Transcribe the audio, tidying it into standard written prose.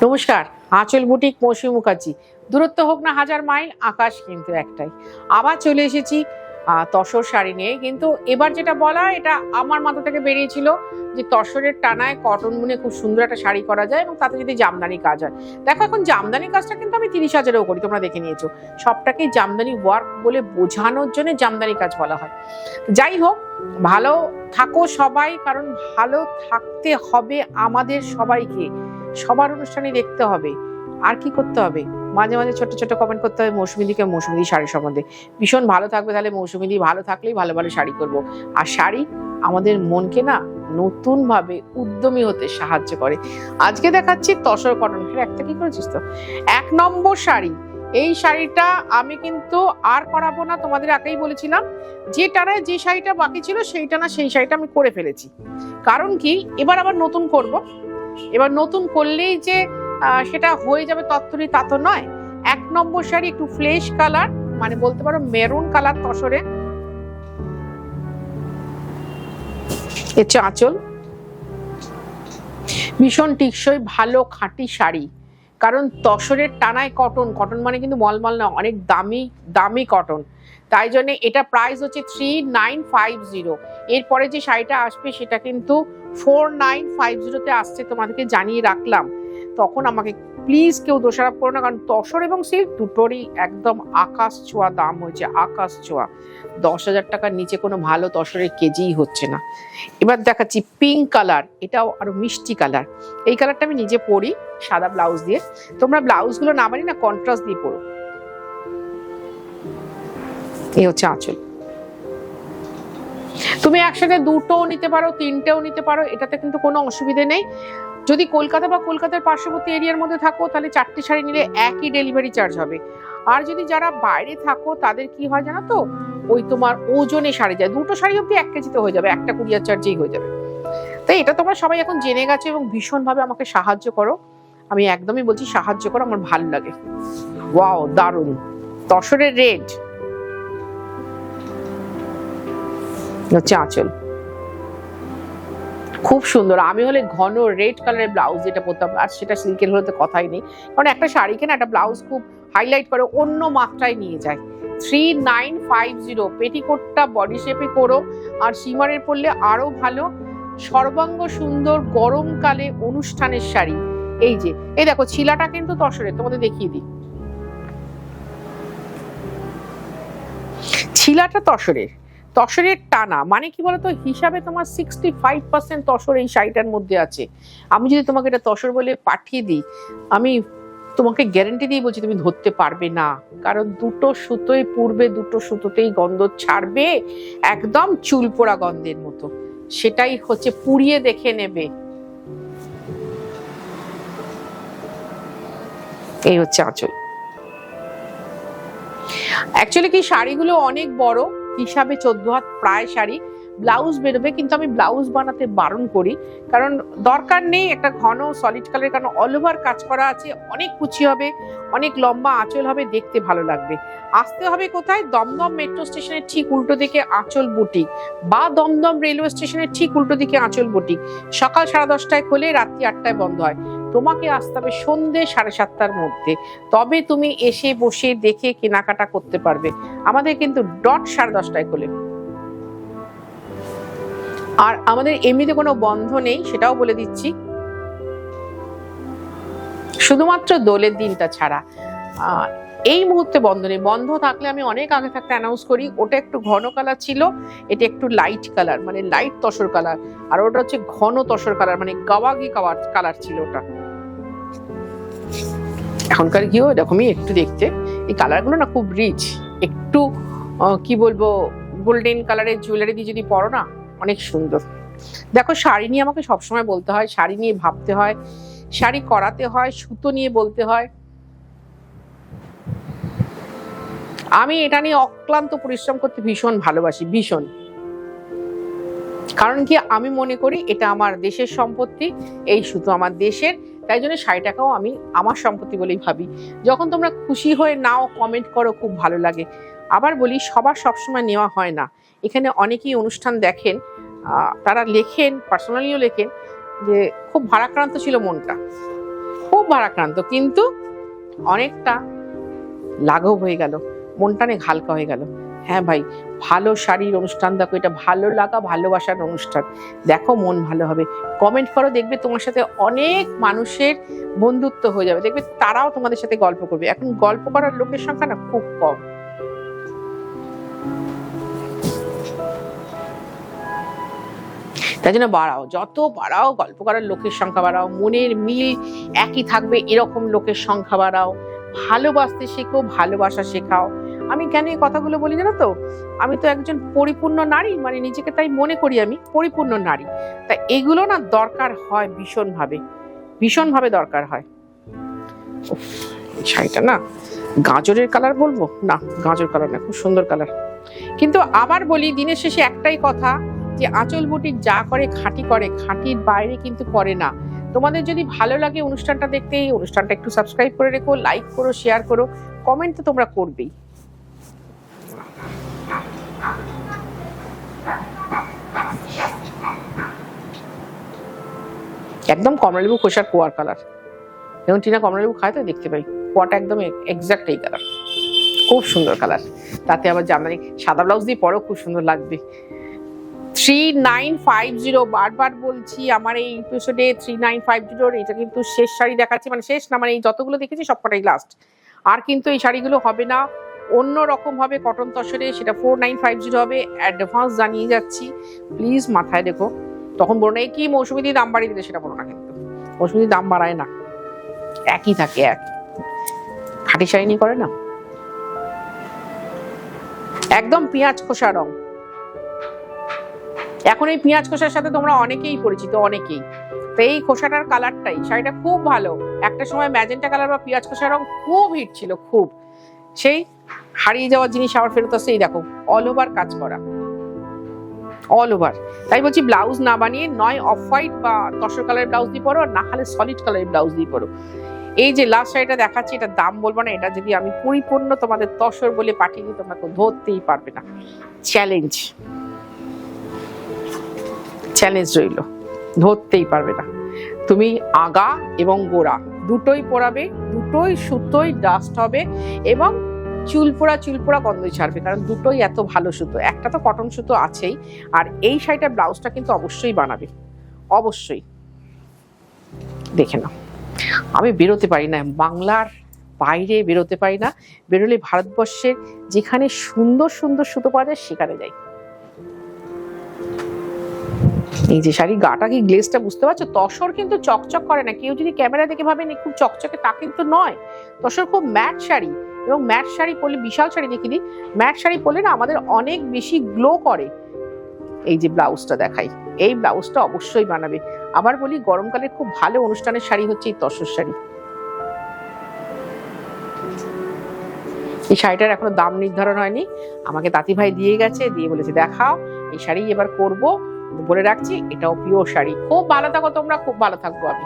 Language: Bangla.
নমস্কার, আঁচল বুটিক মৌসুমী মুখার্জি। দূরত্ব হোক না হাজার মাইল, আকাশ কিন্তু একটাই। আবার চলে এসেছি তসর শাড়ি নিয়ে। কিন্তু এবার যেটা বলা, এটা আমার মাথা থেকে বেরিয়েছিল যে তসরের টানায় কটন বুনে খুব সুন্দর একটা শাড়ি করা যায়, এবং তাতে যদি জামদানি কাজ হয়। দেখো, এখন জামদানি কাজটা কিন্তু আমি 30,000-এও করি, তোমরা দেখে নিয়েছো। সবটাকেই জামদানি ওয়ার্ক বলে বোঝানোর জন্য জামদানি কাজ বলা হয়। যাই হোক, ভালো থাকো সবাই, কারণ ভালো থাকতে হবে আমাদের সবাইকে। সবার অনুষ্ঠানে দেখতে হবে। আর কি করতে হবে? মাঝে মাঝে ছোট ছোট কমেন্ট করতে হবে মৌসুমীদিকে, মৌসুমীদি শাড়ি সম্বন্ধে। ভীষণ ভালো থাকবে, তাহলে মৌসুমীদি ভালো থাকলেই ভালো ভালো শাড়ি করব। আর শাড়ি আমাদের মনকে না নতুন ভাবে উদ্যমী হতে সাহায্য করে। আজকে দেখাচ্ছি তসর কটন। একটা কি করেছিস তো? 1 নম্বর শাড়ি। এই শাড়িটা আমি কিন্তু আর করাবো না, তোমাদের আগেই বলেছিলাম। যে টানায় যে শাড়িটা বাকি ছিল সেই টানা সেই শাড়িটা আমি করে ফেলেছি। কারণ কি, এবার আবার নতুন করব। এবার নতুন করলেই যে সেটা হয়ে যাবে তত্ত্বরি, তা তো নয়। 1 নম্বর শাড়ি একটু ফ্লেশ কালার, মানে বলতে পারো মেরুন কালার তসরে। এর আঁচল ভীষণ টিকসই, ভালো খাঁটি শাড়ি। কারণ তসরের টানায় কটন, কটন মানে কিন্তু মলমল না, অনেক দামি দামি কটন। তাই জন্য এটা প্রাইস হচ্ছে 3950। এরপরে যে শাড়িটা আসবে সেটা কিন্তু 4950-তে আসছে, তোমাদেরকে জানিয়ে রাখলাম। তখন আমাকে প্লিজ কেউ দোষারোপ করো না, কারণ তসর এবং সিল্ক দুটোরই একদম আকাশ ছোঁয়া দাম হয়েছে, আকাশ ছোঁয়া। 10,000 টাকার নিচে কোনো ভালো তসরের কেজিই হচ্ছে না। এবার দেখাচ্ছি পিঙ্ক কালার, এটাও আরো মিষ্টি কালার। এই কালারটা আমি নিজে পরি সাদা ব্লাউজ দিয়ে। তোমরা ব্লাউজগুলো না মানি না, কন্ট্রাস্ট দিয়ে পরো। এই হচ্ছে আঁচল। তুমি একসাথে দুটোও নিতে পারো, 3টেও নিতে পারো, এটাতে কিন্তু কোনো অসুবিধে নেই। যদি কলকাতা বা কলকাতার পার্শ্ববর্তী এরিয়ার মধ্যে থাকো, তাহলে 4টে শাড়ি নিলে একই ডেলিভারি চার্জ হবে। আর যদি যারা বাইরে থাকো, তাদের কি হয় জানো তো, ওই তোমার ওজনে শাড়ি যায়। 2টো শাড়ি অব্দি 1 কেজিতে হয়ে যাবে, একটা কুরিয়ার চার্জেই হয়ে যাবে। তাই এটা তোমরা সবাই এখন জেনে গেছো এবং ভীষণভাবে আমাকে সাহায্য করো। আমি একদমই বলছি সাহায্য করো, আমার ভালো লাগে। ওয়াও, দারুণ তসরের রেড হচ্ছে আঁচল, খুব সুন্দর। আমি হলে ঘন রেড কালারের ব্লাউজ যেটা পরতাম, আর সেটা সিল্কের হলে তো কথাই নেই। কারণ একটা শাড়িকে না একটা ব্লাউজ খুব হাইলাইট করে, অন্য মাত্রায় নিয়ে যায়। 3950। পেটিকোটটা বডি শেপে করো, আর শিমারের পরলে আরো ভালো। সর্বাঙ্গ সুন্দর গরমকালে অনুষ্ঠানের শাড়ি। এই যে এই দেখো, ছিলাটা কিন্তু তসরে, তোমাদের দেখিয়ে দিই। ছিলাটা তসরের, তসরের টানা মানে কি বলতো, হিসাবে তোমার 65% তসর এই শাড়িটার মধ্যে আছে। আমি যদি তোমাকে এটা তসর বলে পাঠিয়ে দিই, আমি তোমাকে গ্যারান্টি দিয়ে বলছি তুমি ধরতে পারবে না। কারণ 2টো সুতোই পূর্বে, 2টো সুতোতেই গন্ধ ছাড়বে, একদম চুল পোড়া গন্ধের মতো। সেটাই হচ্ছে, পুড়িয়ে দেখে নেবে। এই হচ্ছে আঁচল। অ্যাকচুয়ালি কি, শাড়িগুলো অনেক বড়, হিসাবে 14 হাত প্রায় শাড়ি। ব্লাউজ বেরোবে, কিন্তু আমি ব্লাউজ বানাতে বারণ করি, কারণ দরকার নেই একটা ঘন সলিড কালার। কারণ অল ওভার কাজ করা আছে, অনেক কুচি হবে, অনেক লম্বা আঁচল হবে, দেখতে ভালো লাগবে। আসতে হবে কোথায়? দমদম মেট্রো স্টেশনের ঠিক উল্টো দিকে আঁচল বুটিক, বা দমদম রেলওয়ে স্টেশনের ঠিক উল্টো দিকে আঁচল বুটিক। সকাল 10:30টায় খোলে, রাত্রি 8টায় বন্ধ হয়। তোমাকে আসতে হবে সন্ধ্যে 7:30টার মধ্যে, তবে তুমি এসে বসে দেখে কেনাকাটা করতে পারবে। আমাদের কিন্তু ডট 10:30টায় খোলে। আর আমাদের এমনিতে কোনো বন্ধ নেই, সেটাও বলে দিচ্ছি, শুধুমাত্র দোলের দিনটা ছাড়া এই মুহূর্তে বন্ধ নেই। বন্ধ থাকলে আমি অনেক আগে থাকতে অ্যানাউন্স করি। ওটা একটু ঘন কালার ছিল, এটা একটু লাইট কালার, মানে লাইট তসর কালার। আর ওটা হচ্ছে ঘন তসর কালার, মানে গাওয়াগি কালার ছিল ওটা। এখনকার গিয়েও এরকমই একটু দেখতে। এই কালারগুলো না খুব রিচ, একটু কি বলবো, গোল্ডেন কালারের জুয়েলারি দিয়ে যদি পরো না, অনেক সুন্দর। দেখো, শাড়ি নিয়ে আমাকে সবসময় বলতে হয়, শাড়ি নিয়ে ভাবতে হয়, শাড়ি করাতে হয়, সুতো নিয়ে বলতে হয়। আমি এটা নিয়ে অক্লান্ত পরিশ্রম করতে ভীষণ ভালোবাসি, ভীষণ। কারণ কি, আমি মনে করি এটা আমার দেশের সম্পত্তি, এই সুতো আমার দেশের। তাই জন্য শাড়িটাকেও আমি আমার সম্পত্তি বলেই ভাবি। যখন তোমরা খুশি হয়ে নাও, কমেন্ট করো, খুব ভালো লাগে। আবার বলি, সবার সবসময় নেওয়া হয় না। এখানে অনেকেই অনুষ্ঠান দেখেন, তারা লেখেন, পার্সোনালিও লেখেন যে খুব ভারাক্রান্ত ছিল মনটা, খুব ভারাক্রান্ত, কিন্তু অনেকটা লাঘব হয়ে গেল, মনটা অনেক হালকা হয়ে গেল। হ্যাঁ ভাই, ভালো শাড়ির অনুষ্ঠান দেখো, এটা ভালো লাগা ভালোবাসার অনুষ্ঠান, দেখো মন ভালো হবে। কমেন্ট করো, দেখবে তোমার সাথে অনেক মানুষের বন্ধুত্ব হয়ে যাবে, দেখবে তারাও তোমাদের সাথে গল্প করবে। এখন গল্প করার লোকের সংখ্যা না খুব কম। তাই জন্য বাড়াও, যত বাড়াও গল্প করার লোকের সংখ্যা বাড়াও, মনের মিল একই থাকবে এরকম লোকের সংখ্যা বাড়াও, ভালোবাসতে শেখো, ভালোবাসা শেখাও। আমি কেন এই কথাগুলো বলি জানো তো, আমি তো একজন পরিপূর্ণ নারী, মানে নিজেকে তাই মনে করি আমি পরিপূর্ণ নারী। তা এগুলো না দরকার হয় ভীষণভাবে দরকার হয়। শাড়িটা না গাজরের কালার বলবো না, গাজর কালার না, খুব সুন্দর কালার। কিন্তু আবার বলি, দিনের শেষে একটাই কথা, যে আঁচল বুটিক যা করে খাঁটি করে, খাঁটির বাইরে কিন্তু করে না। তোমাদের যদি ভালো লাগে অনুষ্ঠানটা দেখতে, এই অনুষ্ঠানটা একটু সাবস্ক্রাইব করে রেখো, লাইক করো, শেয়ার করো, কমেন্ট তো তোমরা করবেই। একদম কমলালেবু খোসার কোয়ার কালার, যেমন টিনা কমলালেবু খায় তো দেখতে পাই, কোয়াটা একদম এক্সাক্ট এই কালার, খুব সুন্দর কালার। তাতে আবার জামদানি সাদা ব্লাউজ দিয়ে পরেও খুব সুন্দর লাগবে। 3950, বারবার বলছি আমার এই এপিসোডে 3950, এটা কিন্তু শেষ শাড়ি দেখাচ্ছি, মানে শেষ না, মানে এই যতগুলো দেখেছি সবকটাই লাস্ট। আর কিন্তু এই শাড়িগুলো হবে না, অন্য রকম হবে কটন তসরে, সেটা 4950 হবে, অ্যাডভান্স জানিয়ে যাচ্ছি, প্লিজ মাথায় রেখো। তখন বলো না কি মৌসুমী দাম বাড়িয়ে দিলে, সেটা বলো না, কিন্তু মৌসুমী দাম বাড়ায় না, একই থাকে, এক খাঁটি শাড়ি নিয়ে করে না। একদম পেঁয়াজ খোসা রং, এখন এই পেঁয়াজ খোসার সাথে তোমরা অনেকেই পরিচিত, অনেকেই। তো এই খোসাটার কালারটাই, শাড়িটা খুব ভালো। একটা সময় ম্যাজেন্টা কালার বা পেঁয়াজ খোসা রং খুব হিট ছিল, খুব। সেই হারিয়ে যাওয়ার জিনিস আবার ফেরত আসছে, এই দেখো অল ওভার কাজ করা, অল ওভার। তাই বলছি ব্লাউজ না বানিয়ে নয় অফ হোয়াইট বা তসর কালারের ব্লাউজ দিয়ে পরো, না হলে সলিড কালারের ব্লাউজ দিয়ে পরো। এই যে লাস্ট শাড়িটা দেখাচ্ছি, এটা দাম বলবো না, এটা যদি আমি পরিপূর্ণ তোমাদের তসর বলে পাঠিয়ে দিই, তোমরা তো ধরতেই পারবে না। চ্যালেঞ্জ রইল, ধরতেই পারবে না। তুমি আগা এবং গোড়া দুটোই পরাবে, দুটোই সুতোই ডাস্ট হবে, এবং চুল পোড়া গন্ধই ছাড়বে, কারণ দুটোই এত ভালো সুতো। একটা তো কটন সুতো আছেই, আর এই শাড়িটার ব্লাউজটা কিন্তু অবশ্যই বানাবে, অবশ্যই। দেখে নাও, আমি বেরোতে পারি না, বাংলার বাইরে বেরোতে পারি না, বেরোলে ভারতবর্ষের যেখানে সুন্দর সুন্দর সুতো পাওয়া যায় সেখানে যাই। এই যে শাড়ি গাটা কি গ্লেজটা বুঝতে পারছো? তসর কিন্তু চকচক করে না, কেউ যদি ক্যামেরা দেখে ভাবেন খুব চকচকে, তা কিন্তু নয়। তসর খুব ম্যাট শাড়ি, এবং ম্যাট শাড়ি পরলে, বিশাল শাড়ি দেখে দিই, ম্যাট শাড়ি পরলে না আমাদের অনেক বেশি গ্লো করে। এই যে ব্লাউজটা দেখাই, এই ব্লাউজটা অবশ্যই বানাবে। আবার বলি, গরমকালে খুব ভালো অনুষ্ঠানের শাড়ি হচ্ছে এই তসর শাড়ি। এই শাড়িটার এখনো দাম নির্ধারণ হয়নি, আমাকে তাঁতি ভাই দিয়ে গেছে, দিয়ে বলেছে দেখাও, এই শাড়ি এবার করবো। বলে রাখছি, এটাও পিওর শাড়ি। খুব ভালো থাকো তোমরা, খুব ভালো থাকবো আমি।